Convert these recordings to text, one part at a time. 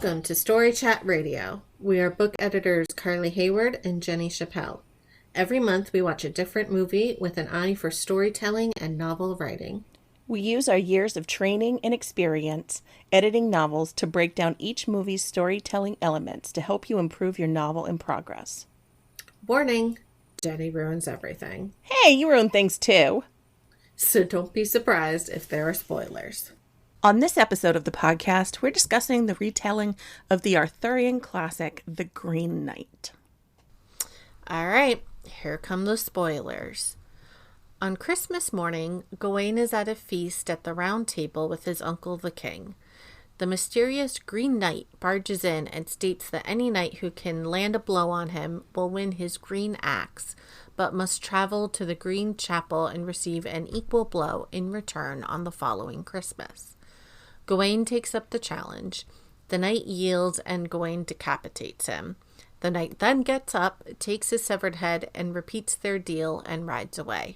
Welcome to Story Chat Radio. We are book editors Carly Hayward and Jenny Chappell. Every month we watch a different movie with an eye for storytelling and novel writing. We use our years of training and experience editing novels to break down each movie's storytelling elements to help you improve your novel in progress. Warning, Jenny ruins everything. Hey, you ruin things too. So don't be surprised if there are spoilers. On this episode of the podcast, we're discussing the retelling of the Arthurian classic, The Green Knight. All right, here come the spoilers. On Christmas morning, Gawain is at a feast at the Round Table with his uncle the king. The mysterious Green Knight barges in and states that any knight who can land a blow on him will win his green axe, but must travel to the Green Chapel and receive an equal blow in return on the following Christmas. Gawain takes up the challenge. The knight yields and Gawain decapitates him. The knight then gets up, takes his severed head, and repeats their deal and rides away.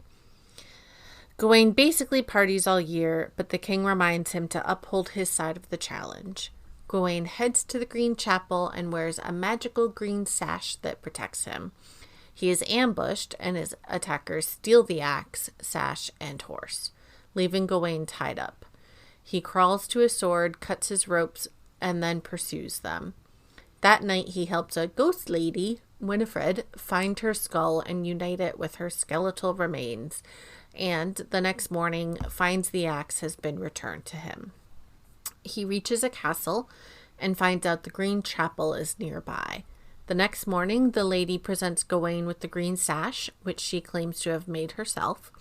Gawain basically parties all year, but the king reminds him to uphold his side of the challenge. Gawain heads to the Green Chapel and wears a magical green sash that protects him. He is ambushed, and his attackers steal the axe, sash, and horse, leaving Gawain tied up. He crawls to his sword, cuts his ropes, and then pursues them. That night he helps a ghost lady, Winifred, find her skull and unite it with her skeletal remains, and the next morning finds the axe has been returned to him. He reaches a castle and finds out the Green Chapel is nearby. The next morning, the lady presents Gawain with the green sash, which she claims to have made herself,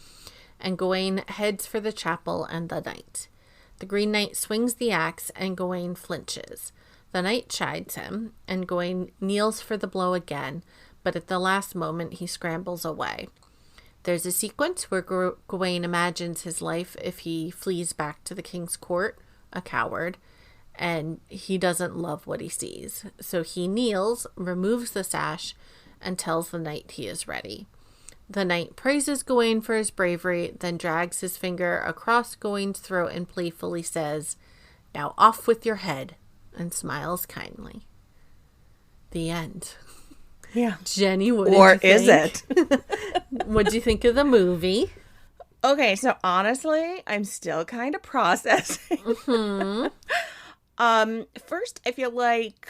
and Gawain heads for the chapel and the knight. The Green Knight swings the axe, and Gawain flinches. The knight chides him, and Gawain kneels for the blow again, but at the last moment he scrambles away. There's a sequence where Gawain imagines his life if he flees back to the king's court, a coward, and he doesn't love what he sees. So he kneels, removes the sash, and tells the knight he is ready. The knight praises Gawain for his bravery, then drags his finger across Gawain's throat and playfully says, "Now off with your head," and smiles kindly. The end. Yeah. Jenny, what did or you is think? it? What'd you think of the movie? Okay, so honestly, I'm still kind of processing. First, I feel like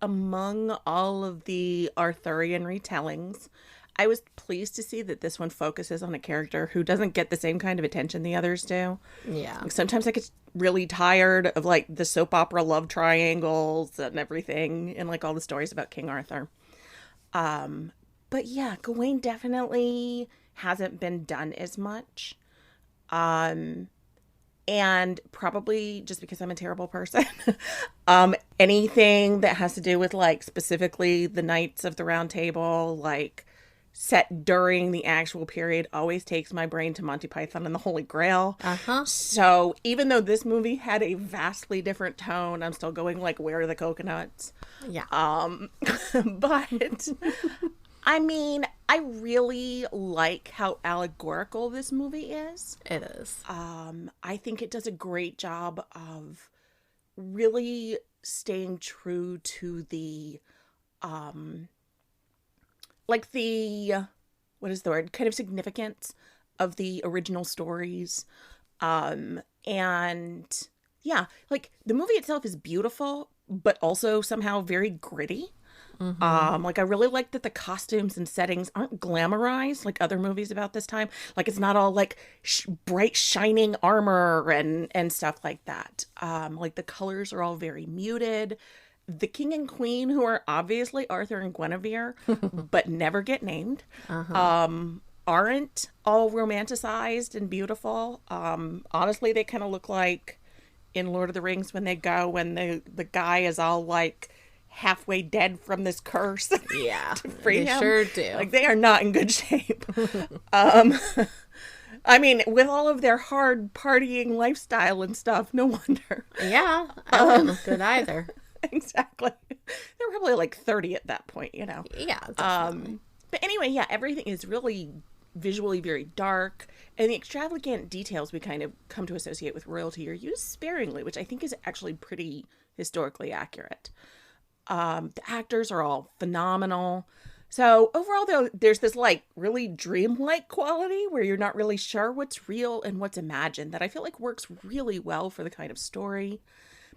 among all of the Arthurian retellings, I was pleased to see that this one focuses on a character who doesn't get the same kind of attention the others do. Yeah. Like, sometimes I get really tired of like the soap opera love triangles and everything and like all the stories about King Arthur. But yeah, Gawain definitely hasn't been done as much. And probably just because I'm a terrible person, anything that has to do with like specifically the Knights of the Round Table, like set during the actual period, always takes my brain to Monty Python and the Holy Grail. So even though this movie had a vastly different tone, I'm still going like, where are the coconuts? Yeah. But I mean, I really like how allegorical this movie is. It is. I think it does a great job of really staying true to the what is the word? Kind of significance of the original stories. And yeah, like the movie itself is beautiful, but also somehow very gritty. Like I really like that the costumes and settings aren't glamorized like other movies about this time. Like it's not all like bright shining armor and stuff like that. Like the colors are all very muted. The king and queen, who are obviously Arthur and Guinevere, but never get named, aren't all romanticized and beautiful. Honestly, they kind of look like in Lord of the Rings when the guy is all like halfway dead from this curse. Yeah, to free they him. sure do. Like they are not in good shape. I mean, with all of their hard partying lifestyle and stuff, no wonder. Yeah, I wouldn't look good either. Exactly. They were probably like 30 at that point, you know. Yeah, definitely. But anyway, yeah, everything is really visually very dark, and the extravagant details we kind of come to associate with royalty are used sparingly, which I think is actually pretty historically accurate. The actors are all phenomenal. So overall, though, there's this like really dreamlike quality where you're not really sure what's real and what's imagined that I feel like works really well for the kind of story.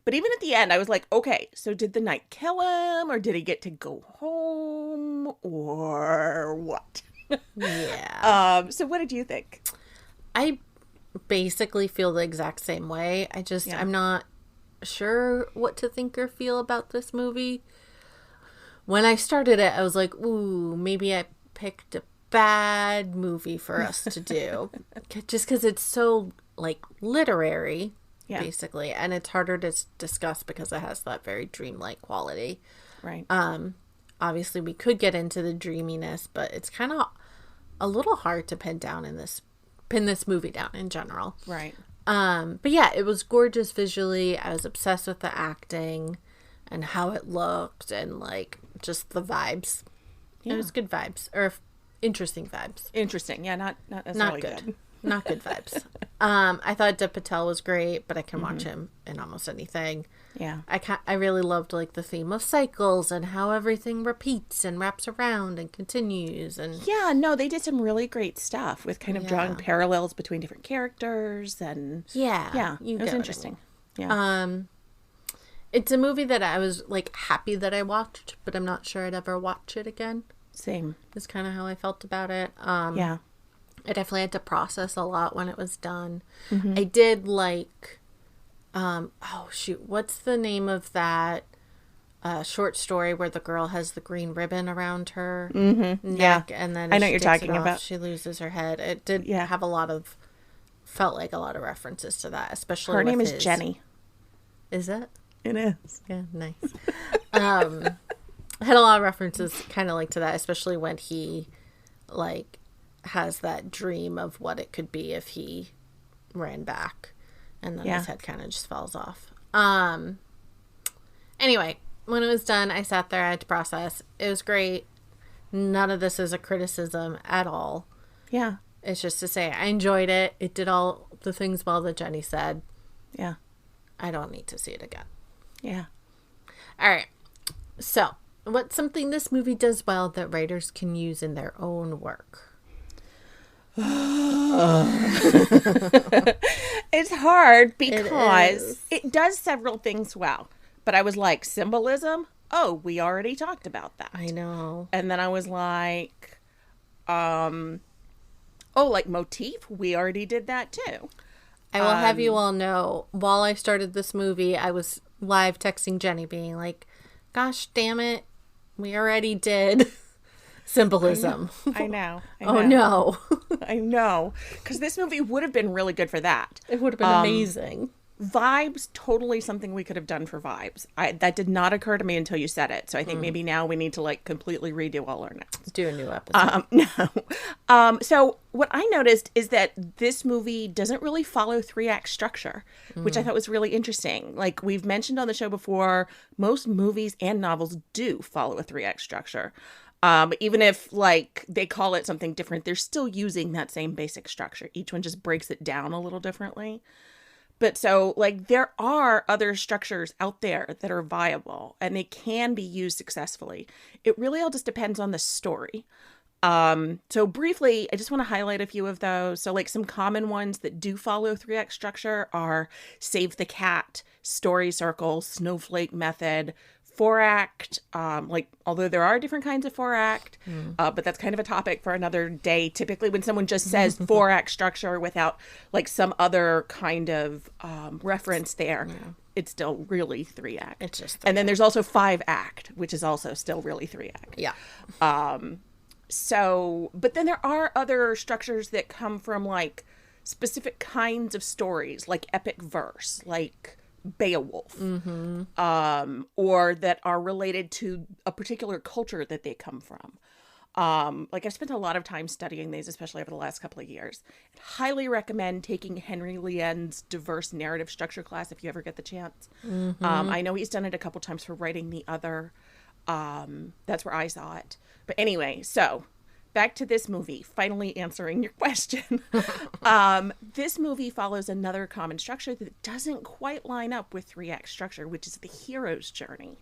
But even at the end, I was like, okay, so did the knight kill him, or did he get to go home, or what? Yeah. So what did you think? I basically feel the exact same way. I'm not sure what to think or feel about this movie. When I started it, I was like, ooh, maybe I picked a bad movie for us to do. Just because it's so, like, literary, basically. And it's harder to discuss because it has that very dreamlike quality. Right. Obviously, we could get into the dreaminess, but it's kind of a little hard to pin this movie down in general. Right. But yeah, it was gorgeous visually. I was obsessed with the acting and how it looked and like just the vibes. Yeah. It was good vibes, or interesting vibes. Interesting. Yeah, not necessarily good. Not good vibes. I thought Dev Patel was great, but I can watch him in almost anything. Yeah. I really loved like the theme of cycles and how everything repeats and wraps around and continues. And yeah, no, they did some really great stuff with kind of drawing parallels between different characters and it was interesting. Yeah. It's a movie that I was like happy that I watched, but I'm not sure I'd ever watch it again. Same. Is kind of how I felt about it. Yeah. I definitely had to process a lot when it was done. Mm-hmm. I did like, what's the name of that short story where the girl has the green ribbon around her neck, and then I know what you're talking about. She loses her head. It did have felt like a lot of references to that, especially her name is Jenny. Is it? It is. Yeah, nice. Had a lot of references kind of like to that, especially when he like has that dream of what it could be if he ran back and then his head kind of just falls off. Anyway, when it was done, I sat there, I had to process. It was great. None of this is a criticism at all. Yeah. It's just to say I enjoyed it. It did all the things well that Jenny said. Yeah. I don't need to see it again. Yeah. All right. So, what's something this movie does well that writers can use in their own work? It's hard because it does several things well. But I was like, symbolism? Oh, we already talked about that. I know. And then I was like, like motif? We already did that too. I will have you all know, while I started this movie, I was live texting Jenny being like, gosh, damn it, we already did symbolism. I know. Oh, no. I know. Because this movie would have been really good for that. It would have been amazing. Vibes, totally something we could have done for vibes. That did not occur to me until you said it. So I think maybe now we need to like completely redo all our notes. Let's do a new episode. No. So what I noticed is that this movie doesn't really follow 3-act structure, which I thought was really interesting. Like we've mentioned on the show before, most movies and novels do follow a 3-act structure. Even if like they call it something different, they're still using that same basic structure. Each one just breaks it down a little differently. But so, like, there are other structures out there that are viable and they can be used successfully. It really all just depends on the story. So briefly, I just want to highlight a few of those. So, like, some common ones that do follow 3-act structure are Save the Cat, Story Circle, Snowflake Method, 4-act, although there are different kinds of 4-act, but that's kind of a topic for another day. Typically when someone just says 4-act structure without like some other kind of reference there, it's still really 3-act. It's just 3-act. And then there's also 5-act, which is also still really 3-act. Yeah. But then there are other structures that come from like specific kinds of stories, like epic verse, like Beowulf, or that are related to a particular culture that they come from. Like I've spent a lot of time studying these, especially over the last couple of years. I'd highly recommend taking Henry Lien's diverse narrative structure class if you ever get the chance. I know he's done it a couple times for writing The Other. That's where I saw it. But anyway, so back to this movie, finally answering your question. This movie follows another common structure that doesn't quite line up with three-act structure, which is the hero's journey.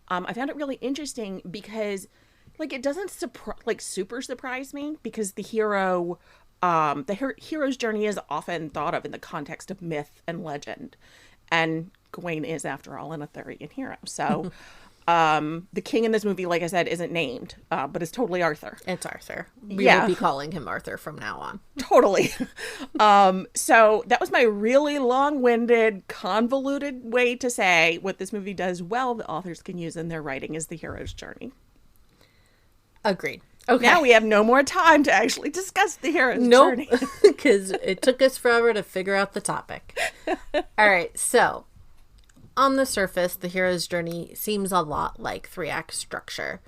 I found it really interesting because, like, it doesn't super surprise me, because the hero's journey is often thought of in the context of myth and legend, and Gawain is, after all, an Arthurian hero. So, the king in this movie, like I said, isn't named, but it's totally Arthur. It's Arthur. We will be calling him Arthur from now on. Totally. So that was my really long-winded, convoluted way to say what this movie does well the authors can use in their writing is the hero's journey. Agreed. Okay. Now we have no more time to actually discuss the hero's journey. Because it took us forever to figure out the topic. All right, so on the surface, the hero's journey seems a lot like three-act structure.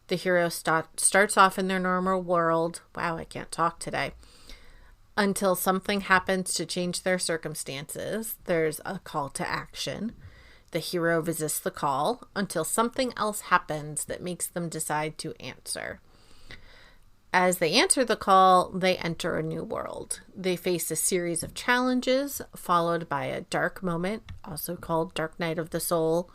The hero starts off in their normal world. Wow, I can't talk today. Until something happens to change their circumstances. There's a call to action. The hero resists the call until something else happens that makes them decide to answer. As they answer the call, they enter a new world. They face a series of challenges, followed by a dark moment, also called Dark Night of the Soul.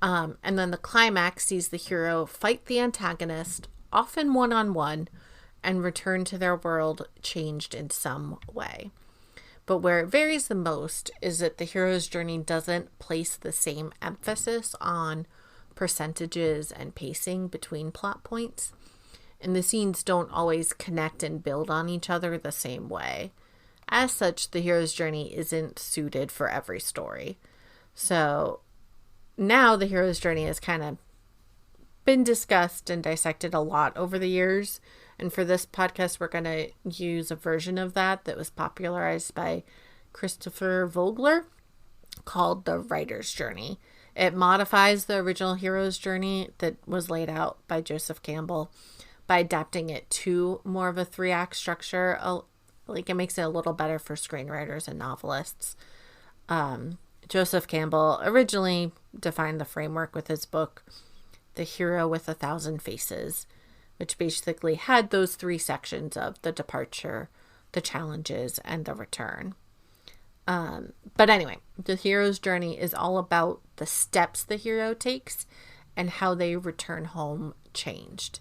And then the climax sees the hero fight the antagonist, often one-on-one, and return to their world changed in some way. But where it varies the most is that the hero's journey doesn't place the same emphasis on percentages and pacing between plot points. And the scenes don't always connect and build on each other the same way. As such, the hero's journey isn't suited for every story. So now the hero's journey has kind of been discussed and dissected a lot over the years. And for this podcast, we're going to use a version of that was popularized by Christopher Vogler called The Writer's Journey. It modifies the original hero's journey that was laid out by Joseph Campbell by adapting it to more of a three-act structure. Like, it makes it a little better for screenwriters and novelists. Joseph Campbell originally defined the framework with his book, The Hero with 1,000 Faces, which basically had those three sections of the departure, the challenges, and the return. But anyway, the hero's journey is all about the steps the hero takes and how they return home changed.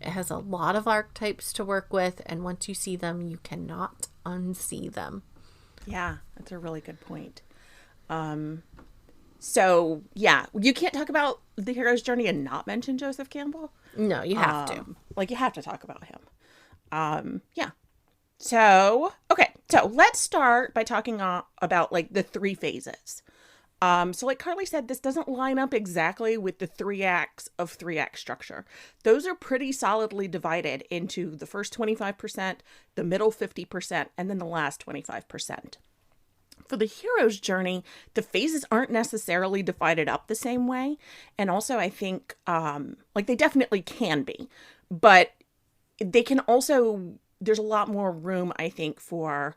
It has a lot of archetypes to work with, and once you see them, you cannot unsee them. Yeah, that's a really good point. So, yeah, you can't talk about the hero's journey and not mention Joseph Campbell. No, you have to. Like, you have to talk about him. Yeah. So, okay. So, let's start by talking about, like, the three phases. So like Carly said, this doesn't line up exactly with the 3 acts of 3-act structure. Those are pretty solidly divided into the first 25%, the middle 50%, and then the last 25%. For the hero's journey, the phases aren't necessarily divided up the same way. And also, I think, like, they definitely can be. But they can also, there's a lot more room, I think, for,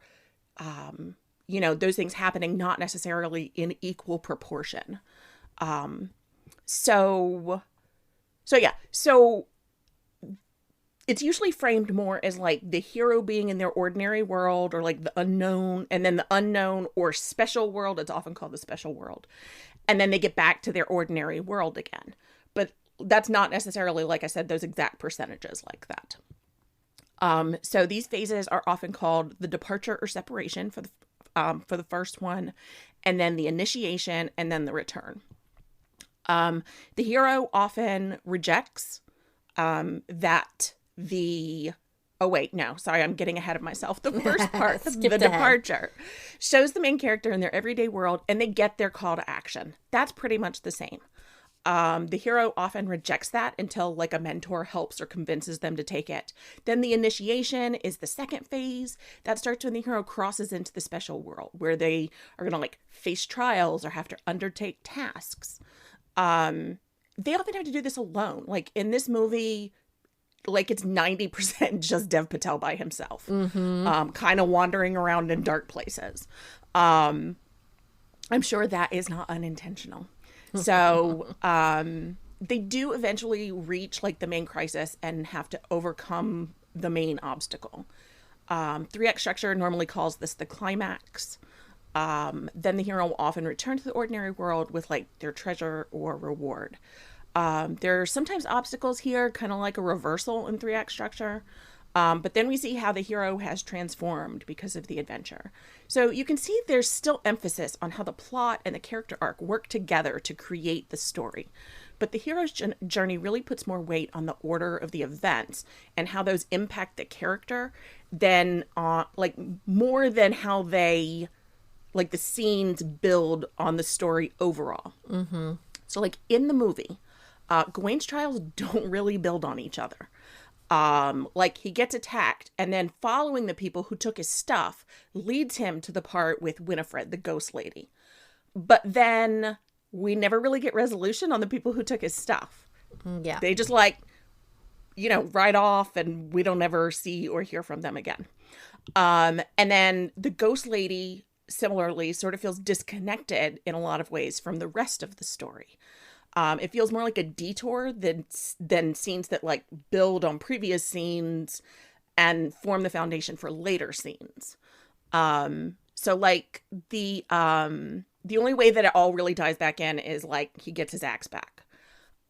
you know, those things happening not necessarily in equal proportion. So it's usually framed more as like the hero being in their ordinary world, or like the unknown, and then the unknown or special world. It's often called the special world. And then they get back to their ordinary world again. But that's not necessarily, like I said, those exact percentages like that. So these phases are often called the departure or separation for the first one, and then the initiation, and then the return. The hero often rejects I'm getting ahead of myself. The first part, the departure, shows the main character in their everyday world, and they get their call to action. That's pretty much the same. The hero often rejects that until like a mentor helps or convinces them to take it. Then the initiation is the second phase. That starts when the hero crosses into the special world, where they are going to like face trials or have to undertake tasks. They often have to do this alone. Like in this movie, like it's 90% just Dev Patel by himself, kind of wandering around in dark places. I'm sure that is not unintentional. So they do eventually reach like the main crisis and have to overcome the main obstacle. 3-act structure normally calls this the climax. Then the hero will often return to the ordinary world with like their treasure or reward. There are sometimes obstacles here, kind of like a reversal in 3-act structure. But then we see how the hero has transformed because of the adventure. So you can see there's still emphasis on how the plot and the character arc work together to create the story. But the hero's journey really puts more weight on the order of the events and how those impact the character than like more than how they like the scenes build on the story overall. Mm-hmm. So like in the movie, Gawain's trials don't really build on each other. Like he gets attacked and then following the people who took his stuff leads him to the part with Winifred, the ghost lady. But then we never really get resolution on the people who took his stuff. Yeah. They just like, ride off and we don't ever see or hear from them again. And then the ghost lady similarly sort of feels disconnected in a lot of ways from the rest of the story. It feels more like a detour than scenes that like build on previous scenes and form the foundation for later scenes. So like the only way that it all really ties back in is like he gets his axe back.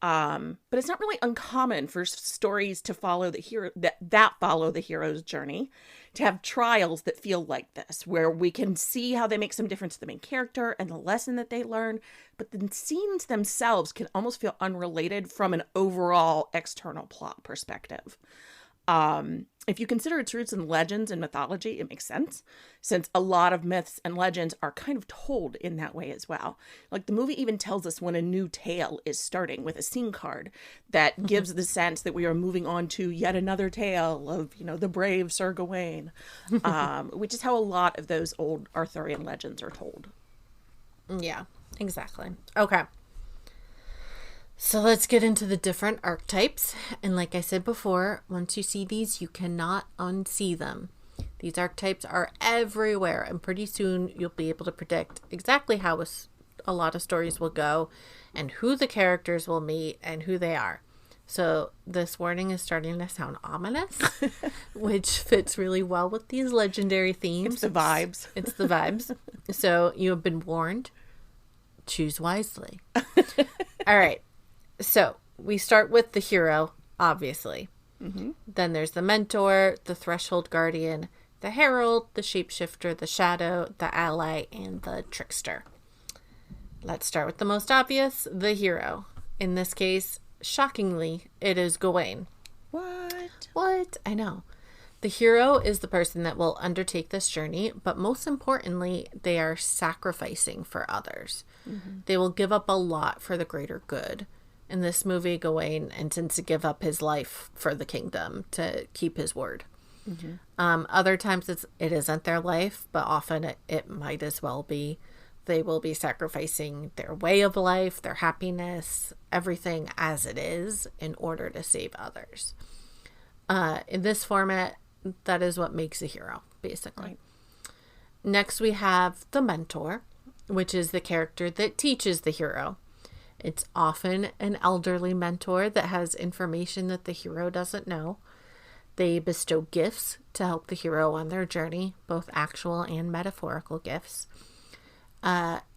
But it's not really uncommon for stories to follow the hero that follow the hero's journey to have trials that feel like this, where we can see how they make some difference to the main character and the lesson that they learn, but the scenes themselves can almost feel unrelated from an overall external plot perspective. If you consider its roots in legends and mythology, it makes sense, since a lot of myths and legends are kind of told in that way as well. Like the movie even tells us when a new tale is starting with a scene card that gives the sense that we are moving on to yet another tale of, the brave Sir Gawain, which is how a lot of those old Arthurian legends are told. Yeah, exactly. Okay. So let's get into the different archetypes. And like I said before, once you see these, you cannot unsee them. These archetypes are everywhere, and pretty soon you'll be able to predict exactly how a lot of stories will go and who the characters will meet and who they are. So this warning is starting to sound ominous, which fits really well with these legendary themes. It's the vibes. It's the vibes. So you have been warned. Choose wisely. All right. So we start with the hero, obviously. Mm-hmm. Then there's the mentor, the threshold guardian, the herald, the shapeshifter, the shadow, the ally, and the trickster. Let's start with the most obvious, the hero. In this case, shockingly, it is Gawain. What? I know. The hero is the person that will undertake this journey, but most importantly, they are sacrificing for others. Mm-hmm. They will give up a lot for the greater good. In this movie, Gawain intends to give up his life for the kingdom to keep his word. Mm-hmm. Other times it isn't their life, but often it might as well be. They will be sacrificing their way of life, their happiness, everything as it is in order to save others. In this format, that is what makes a hero, basically. Right. Next, we have the mentor, which is the character that teaches the hero. It's often an elderly mentor that has information that the hero doesn't know. They bestow gifts to help the hero on their journey, both actual and metaphorical gifts.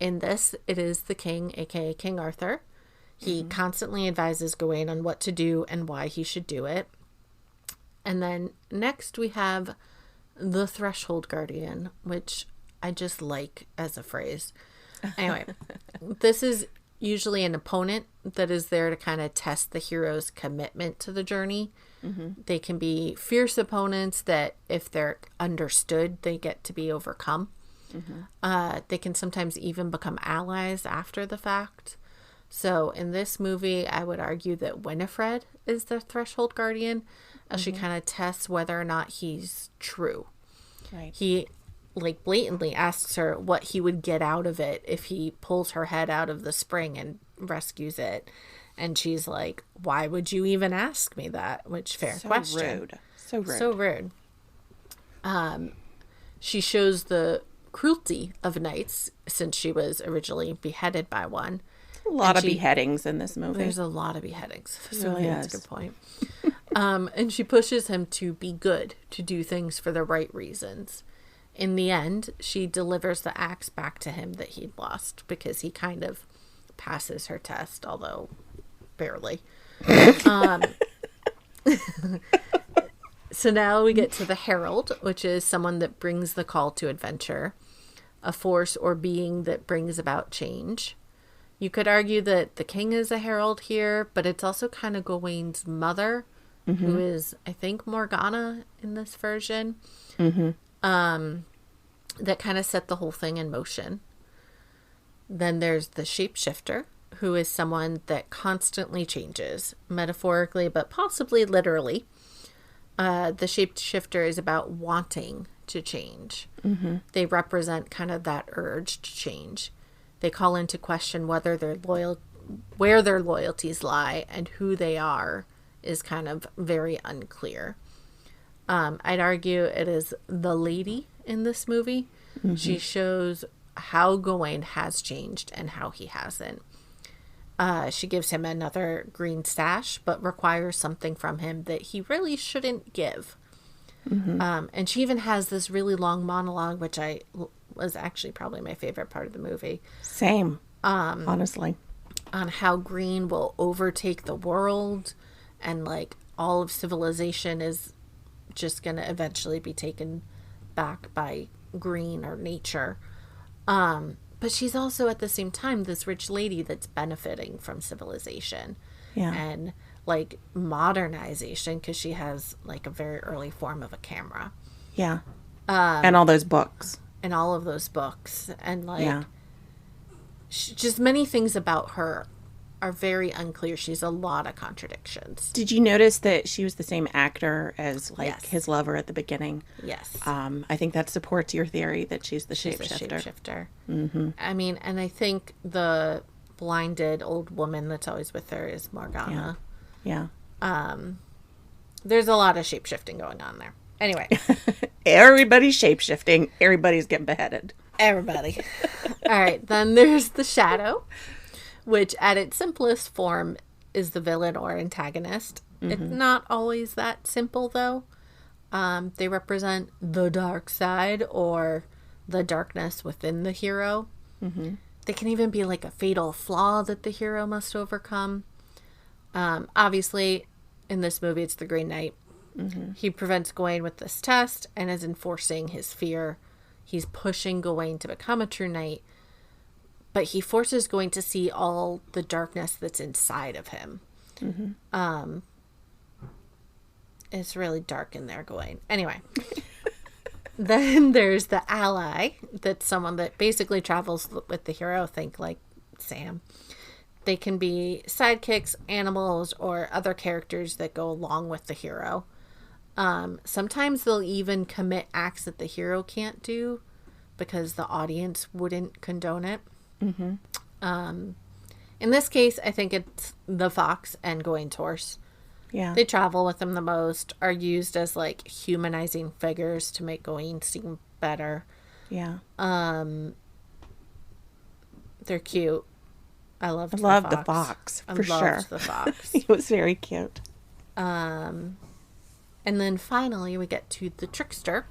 In this, it is the king, aka King Arthur. He constantly advises Gawain on what to do and why he should do it. And then next we have the threshold guardian, which I just like as a phrase. Anyway, this is usually an opponent that is there to kind of test the hero's commitment to the journey. Mm-hmm. They can be fierce opponents that if they're understood, they get to be overcome. Mm-hmm. They can sometimes even become allies after the fact. So in this movie, I would argue that Winifred is the threshold guardian as she kind of tests whether or not he's true. Right. He blatantly asks her what he would get out of it if he pulls her head out of the spring and rescues it. And she's like, why would you even ask me that? Which, fair question. So rude. She shows the cruelty of knights since she was originally beheaded by one. A lot of beheadings in this movie. There's a lot of beheadings. So really that's a good point. And she pushes him to be good, to do things for the right reasons. In the end, she delivers the axe back to him that he'd lost because he kind of passes her test, although barely. So now we get to the herald, which is someone that brings the call to adventure, a force or being that brings about change. You could argue that the king is a herald here, but it's also kind of Gawain's mother, who is, I think, Morgana in this version, that kind of set the whole thing in motion. Then there's the shapeshifter, who is someone that constantly changes, metaphorically, but possibly literally. The shapeshifter is about wanting to change. They represent kind of that urge to change. They call into question whether where their loyalties lie, and who they are is kind of very unclear. I'd argue it is the lady in this movie. She shows how Gawain has changed and how he hasn't. She gives him another green sash, but requires something from him that he really shouldn't give. And she even has this really long monologue, which was actually probably my favorite part of the movie. Same, honestly. On how green will overtake the world, and like all of civilization is just going to eventually be taken back by green or nature. But she's also at the same time this rich lady that's benefiting from civilization and like modernization, because she has like a very early form of a camera. Yeah. And all those books. And all of those books. And like just many things about her are very unclear. She's a lot of contradictions. Did you notice that she was the same actor as like Yes. his lover at the beginning? Yes. I think that supports your theory that she's the shapeshifter. Shapeshifter. I mean, and I think the blinded old woman that's always with her is Morgana. Yeah. There's a lot of shapeshifting going on there. Anyway. Everybody's shapeshifting. Everybody's getting beheaded. Everybody. All right. Then there's the shadow, which at its simplest form is the villain or antagonist. It's not always that simple, though. They represent the dark side or the darkness within the hero. They can even be like a fatal flaw that the hero must overcome. Obviously, in this movie, it's the Green Knight. He prevents Gawain with this test and is enforcing his fear. He's pushing Gawain to become a true knight, but he forces Gawain to see all the darkness that's inside of him. It's really dark in there, Gawain. Anyway. Then there's the ally. That's someone that basically travels with the hero. Think like Sam. They can be sidekicks, animals, or other characters that go along with the hero. Sometimes they'll even commit acts that the hero can't do because the audience wouldn't condone it. In this case, I think it's the fox and Gawain's horse. Yeah. They travel with him the most, are used as like humanizing figures to make Gawain seem better. Yeah. They're cute. I loved the fox, for sure. I loved the fox. He was very cute. And then finally we get to the trickster,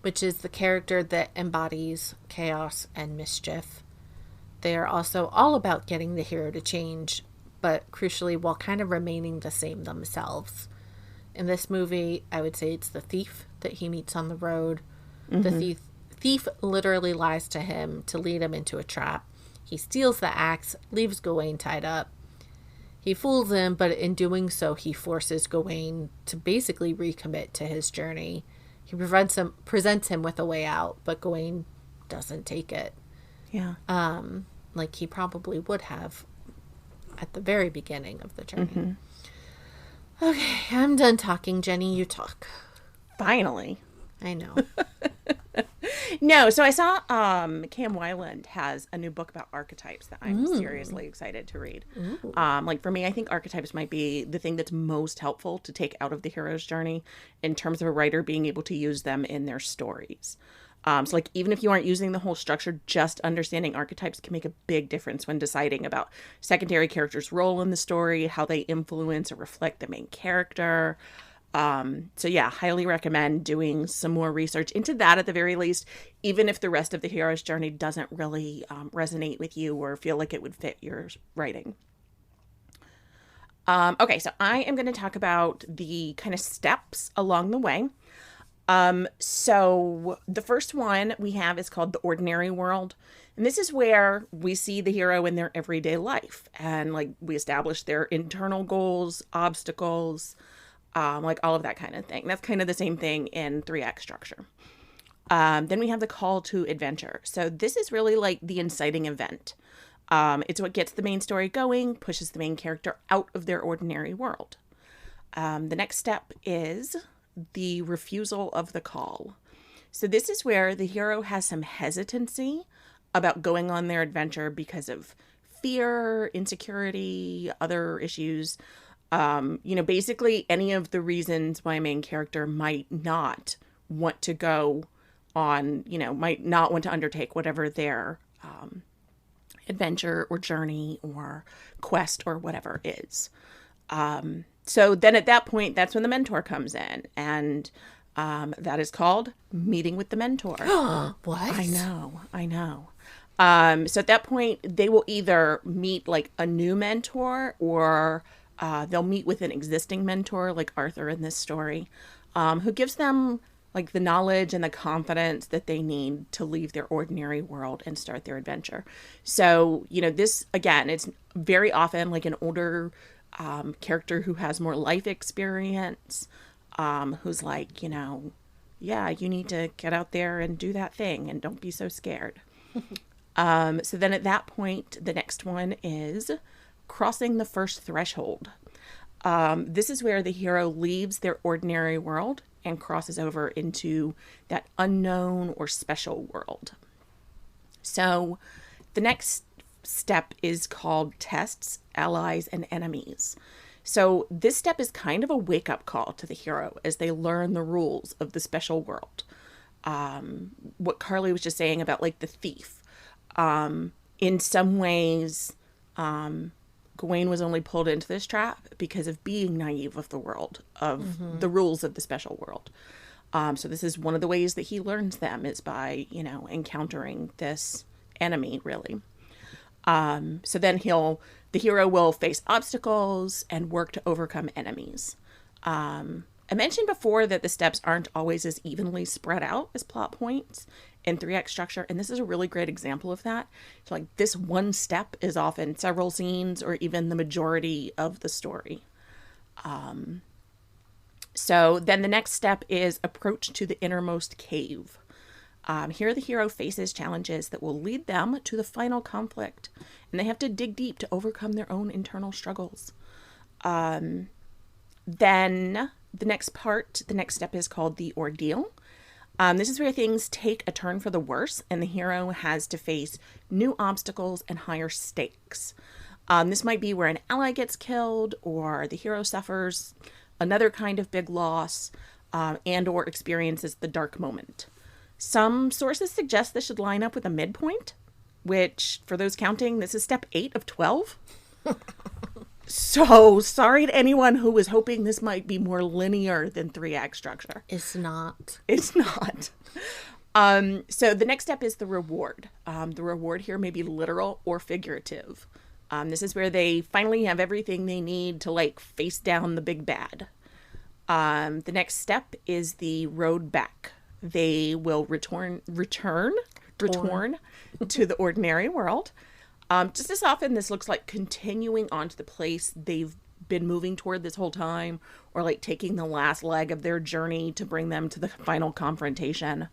which is the character that embodies chaos and mischief. They are also all about getting the hero to change, but crucially while kind of remaining the same themselves. In this movie, I would say it's the thief that he meets on the road. The thief literally lies to him to lead him into a trap. He steals the axe, leaves Gawain tied up. He fools him, but in doing so, he forces Gawain to basically recommit to his journey. He presents him with a way out, but Gawain doesn't take it. Yeah. Like he probably would have at the very beginning of the journey. Okay, I'm done talking, Jenny. You talk. Finally. I know. No, so I saw Cam Weiland has a new book about archetypes that I'm seriously excited to read. Like for me, I think archetypes might be the thing that's most helpful to take out of the hero's journey in terms of a writer being able to use them in their stories. So like even if you aren't using the whole structure, just understanding archetypes can make a big difference when deciding about secondary characters' role in the story, how they influence or reflect the main character. So yeah, highly recommend doing some more research into that at the very least, even if the rest of the hero's journey doesn't really resonate with you or feel like it would fit your writing. Okay, so I am going to talk about the kind of steps along the way. So the first one we have is called the ordinary world. And this is where we see the hero in their everyday life and like we establish their internal goals, obstacles, like all of that kind of thing. That's kind of the same thing in 3-act structure. Then we have the call to adventure. So this is really like the inciting event. It's what gets the main story going, pushes the main character out of their ordinary world. The next step is the refusal of the call. So this is where the hero has some hesitancy about going on their adventure because of fear, insecurity, other issues. Basically any of the reasons why a main character might not want to go on, might not want to undertake whatever their adventure or journey or quest or whatever is. So then at that point, that's when the mentor comes in. And that is called meeting with the mentor. What? I know. So at that point, they will either meet like a new mentor or they'll meet with an existing mentor, like Arthur in this story, who gives them like the knowledge and the confidence that they need to leave their ordinary world and start their adventure. So, this, again, it's very often like an older character who has more life experience, who's like, yeah, you need to get out there and do that thing and don't be so scared. So then at that point, the next one is crossing the first threshold. This is where the hero leaves their ordinary world and crosses over into that unknown or special world. So the next step is called tests, allies, and enemies. So this step is kind of a wake-up call to the hero as they learn the rules of the special world. What Carly was just saying about like the thief. In some ways, Gawain was only pulled into this trap because of being naive of the world, of the rules of the special world. So this is one of the ways that he learns them is by, encountering this enemy, really. So then the hero will face obstacles and work to overcome enemies. I mentioned before that the steps aren't always as evenly spread out as plot points in 3-act structure, and this is a really great example of that. So like this one step is often several scenes or even the majority of the story. So then the next step is approach to the innermost cave. Here the hero faces challenges that will lead them to the final conflict, and they have to dig deep to overcome their own internal struggles. Then the next step is called the ordeal. This is where things take a turn for the worse, and the hero has to face new obstacles and higher stakes. This might be where an ally gets killed, or the hero suffers another kind of big loss, and or experiences the dark moment. Some sources suggest this should line up with a midpoint, which, for those counting, this is step 8 of 12. So, sorry to anyone who was hoping this might be more linear than 3-act structure. It's not. It's not. So the next step is the reward. The reward here may be literal or figurative. This is where they finally have everything they need to, like, face down the big bad. The next step is the road back. They will return to the ordinary world. Just as often, this looks like continuing on to the place they've been moving toward this whole time, or like taking the last leg of their journey to bring them to the final confrontation.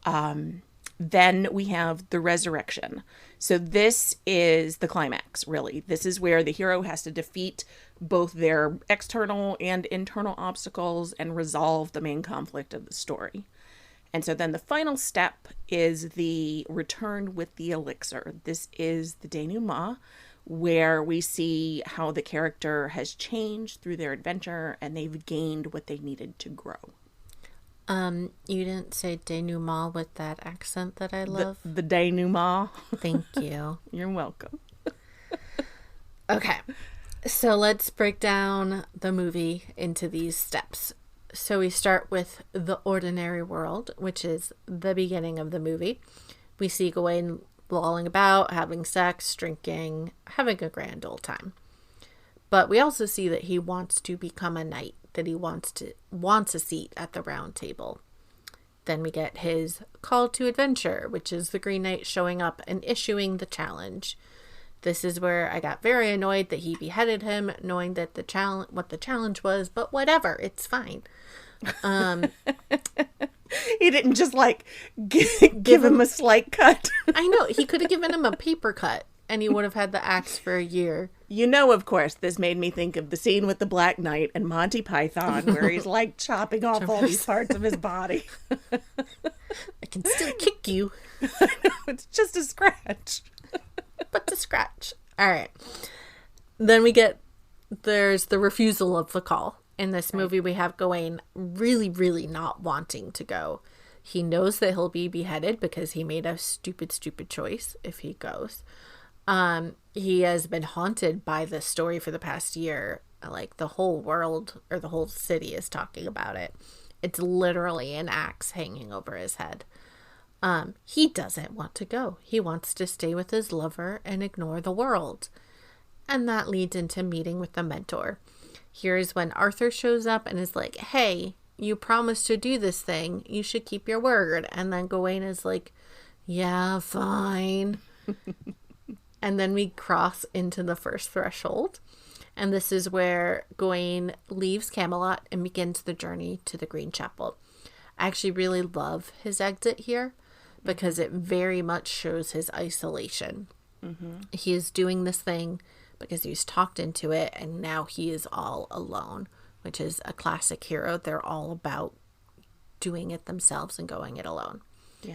Then we have the resurrection. So this is the climax, really. This is where the hero has to defeat both their external and internal obstacles and resolve the main conflict of the story. And so then the final step is the return with the elixir. This is the denouement, where we see how the character has changed through their adventure and they've gained what they needed to grow. You didn't say denouement with that accent that I The love. the denouement. Thank you. You're welcome. Okay, so let's break down the movie into these steps. So we start with the ordinary world, which is the beginning of the movie. We see Gawain lolling about, having sex, drinking, having a grand old time. But we also see that he wants to become a knight, that he wants a seat at the round table. Then we get his call to adventure, which is the Green Knight showing up and issuing the challenge. This is where I got very annoyed that he beheaded him, knowing that what the challenge was, but whatever, it's fine. He didn't just like give him a slight cut. I know, he could have given him a paper cut and he would have had the axe for a year. You know, of course, this made me think of the scene with the Black Knight and Monty Python where he's like chopping off all these parts of his body. I can still kick you, It's just a scratch. but to scratch. All right. Then there's the refusal of the call. In this movie, we have Gawain really, really not wanting to go. He knows that he'll be beheaded because he made a stupid, stupid choice if he goes. He has been haunted by this story for the past year. Like, the whole world or the whole city is talking about it. It's literally an axe hanging over his head. He doesn't want to go. He wants to stay with his lover and ignore the world. And that leads into meeting with the mentor. Here's when Arthur shows up and is like, hey, you promised to do this thing. You should keep your word. And then Gawain is like, yeah, fine. And then we cross into the first threshold. And this is where Gawain leaves Camelot and begins the journey to the Green Chapel. I actually really love his exit here because it very much shows his isolation. Mm-hmm. He is doing this thing because he was talked into it, and now he is all alone, which is a classic hero. They're all about doing it themselves and going it alone. Yeah.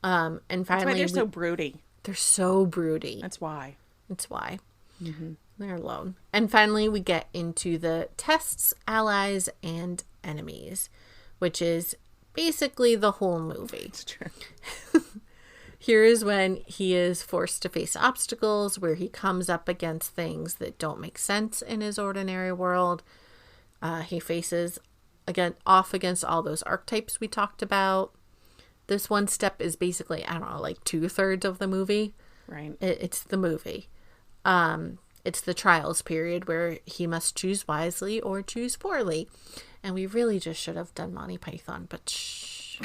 And finally, that's why they're so broody. They're so broody. That's why. That's why. Mm-hmm. They're alone. And finally, we get into the tests, allies, and enemies, which is basically the whole movie. It's true. Here is when he is forced to face obstacles, where he comes up against things that don't make sense in his ordinary world. He faces off against all those archetypes we talked about. This one step is basically, I don't know, like 2/3 of the movie. Right. It's the movie. It's the trials period where he must choose wisely or choose poorly. And we really just should have done Monty Python, but shh.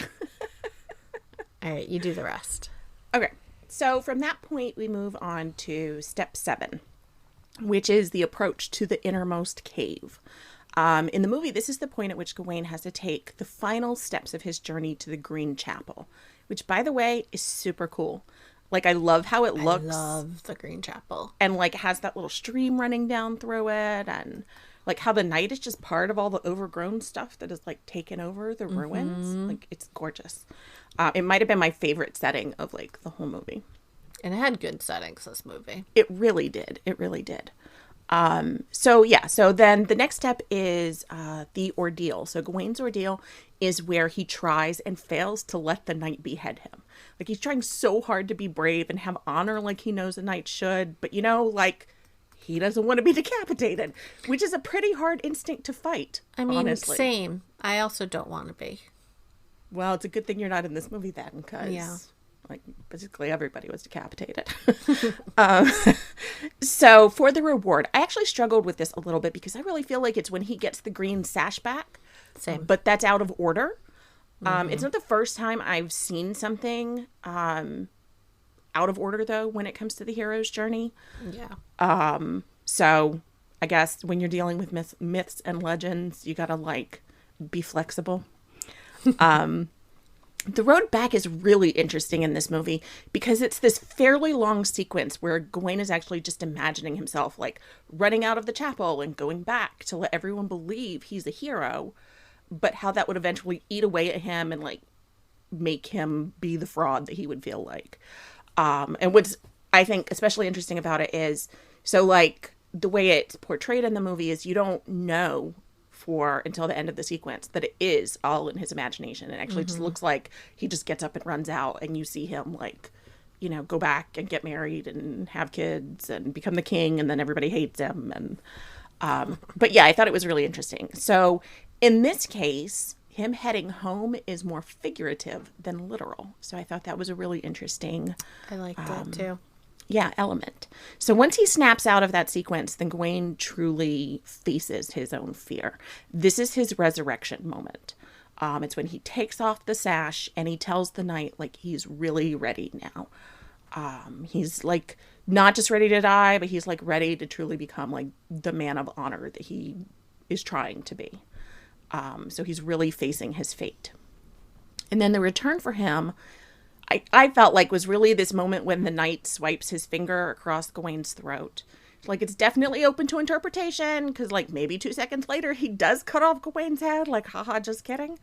All right, you do the rest. Okay, so from that point, we move on to step 7, which is the approach to the innermost cave. In the movie, this is the point at which Gawain has to take the final steps of his journey to the Green Chapel, which, by the way, is super cool. Like, I love how it looks. I love the Green Chapel. And, like, has that little stream running down through it, and, like, how the night is just part of all the overgrown stuff that is, like, taken over the ruins. Mm-hmm. Like, it's gorgeous. It might have been my favorite setting of, like, the whole movie. And it had good settings, this movie. It really did. It really did. So then the next step is the ordeal. So Gawain's ordeal is where he tries and fails to let the knight behead him. Like, he's trying so hard to be brave and have honor like he knows a knight should. But, like, he doesn't want to be decapitated, which is a pretty hard instinct to fight, I mean, honestly. Same. I also don't want to be. Well, it's a good thing you're not in this movie then, because... Yeah. Like, basically everybody was decapitated. So for the reward, I actually struggled with this a little bit because I really feel like it's when he gets the green sash back. Same. But that's out of order. It's not the first time I've seen something out of order, though, when it comes to the hero's journey. Yeah. So I guess when you're dealing with myths and legends, you gotta, like, be flexible. The road back is really interesting in this movie because it's this fairly long sequence where Gawain is actually just imagining himself, like, running out of the chapel and going back to let everyone believe he's a hero, but how that would eventually eat away at him and, like, make him be the fraud that he would feel like. And what's, I think, especially interesting about it is, so, like, the way it's portrayed in the movie is you don't know for until the end of the sequence that it is all in his imagination. It actually just looks like he just gets up and runs out, and you see him like, you know, go back and get married and have kids and become the king, and then everybody hates him. And but yeah, I thought it was really interesting. So in this case, him heading home is more figurative than literal. So I thought that was a really interesting, I like that too. yeah, element. So once he snaps out of that sequence, then Gawain truly faces his own fear. This is his resurrection moment. It's when he takes off the sash and he tells the knight, like, he's really ready now. He's like not just ready to die, but he's like ready to truly become like the man of honor that he is trying to be. So he's really facing his fate. And then the return for him, I felt like was really this moment when the knight swipes his finger across Gawain's throat. Like, it's definitely open to interpretation, because like maybe 2 seconds later he does cut off Gawain's head. Like, haha, just kidding.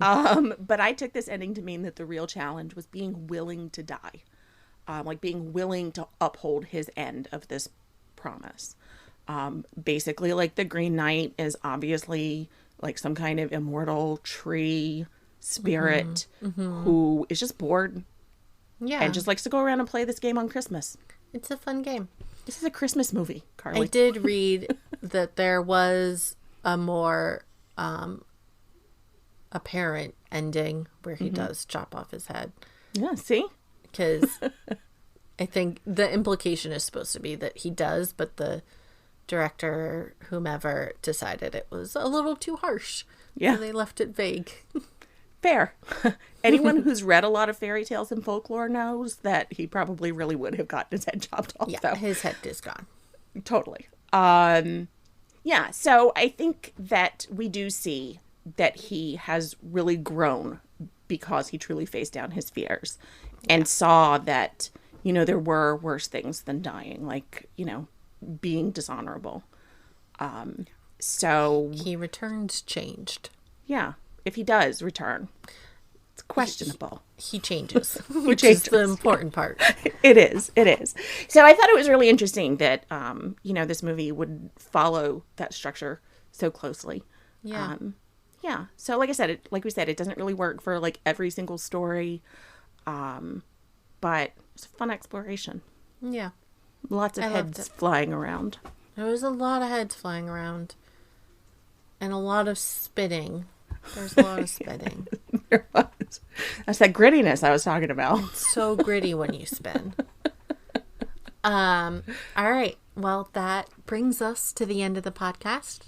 But I took this ending to mean that the real challenge was being willing to die. Like being willing to uphold his end of this promise. Basically, like the Green Knight is obviously like some kind of immortal tree spirit who is just bored and just likes to go around and play this game on Christmas. It's a fun game. This is a Christmas movie, Carly. I did read that there was a more apparent ending where he does chop off his head. Yeah, see? Because I think the implication is supposed to be that he does, but the director, whomever, decided it was a little too harsh. Yeah. So they left it vague. Fair. Anyone who's read a lot of fairy tales and folklore knows that he probably really would have gotten his head chopped off. Yeah, though. his head is gone. Totally. Yeah, so I think that we do see that he has really grown because he truly faced down his fears and saw that, you know, there were worse things than dying, like, you know, being dishonorable. So he returns changed. Yeah, if he does return, it's questionable. He changes, which is the important part. It is. So I thought it was really interesting that, you know, this movie would follow that structure so closely. Yeah. Yeah. So like I said, like we said, it doesn't really work for like every single story. But it's a fun exploration. Yeah. Lots of heads flying around. There was a lot of heads flying around. And a lot of spitting. There's a lot of spitting. There was. That's that grittiness I was talking about. It's so gritty when you spin. All right. Well, that brings us to the end of the podcast.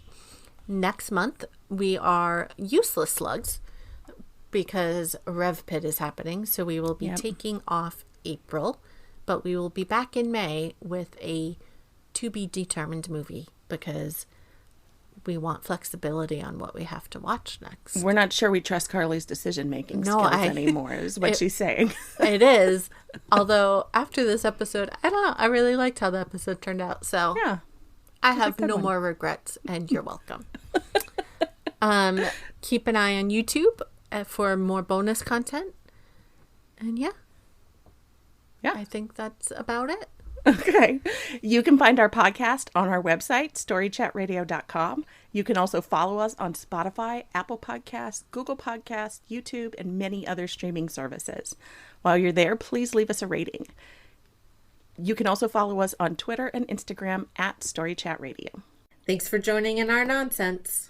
Next month, we are useless slugs because Rev Pit is happening. So we will be taking off April, but we will be back in May with a to be determined movie because we want flexibility on what we have to watch next. We're not sure we trust Carly's decision-making skills anymore, is what she's saying. It is. Although, after this episode, I don't know. I really liked how the episode turned out. So, yeah, I have no more regrets, and you're welcome. Keep an eye on YouTube for more bonus content. And yeah, I think that's about it. Okay. You can find our podcast on our website, storychatradio.com. You can also follow us on Spotify, Apple Podcasts, Google Podcasts, YouTube, and many other streaming services. While you're there, please leave us a rating. You can also follow us on Twitter and Instagram at StoryChatRadio. Thanks for joining in our nonsense.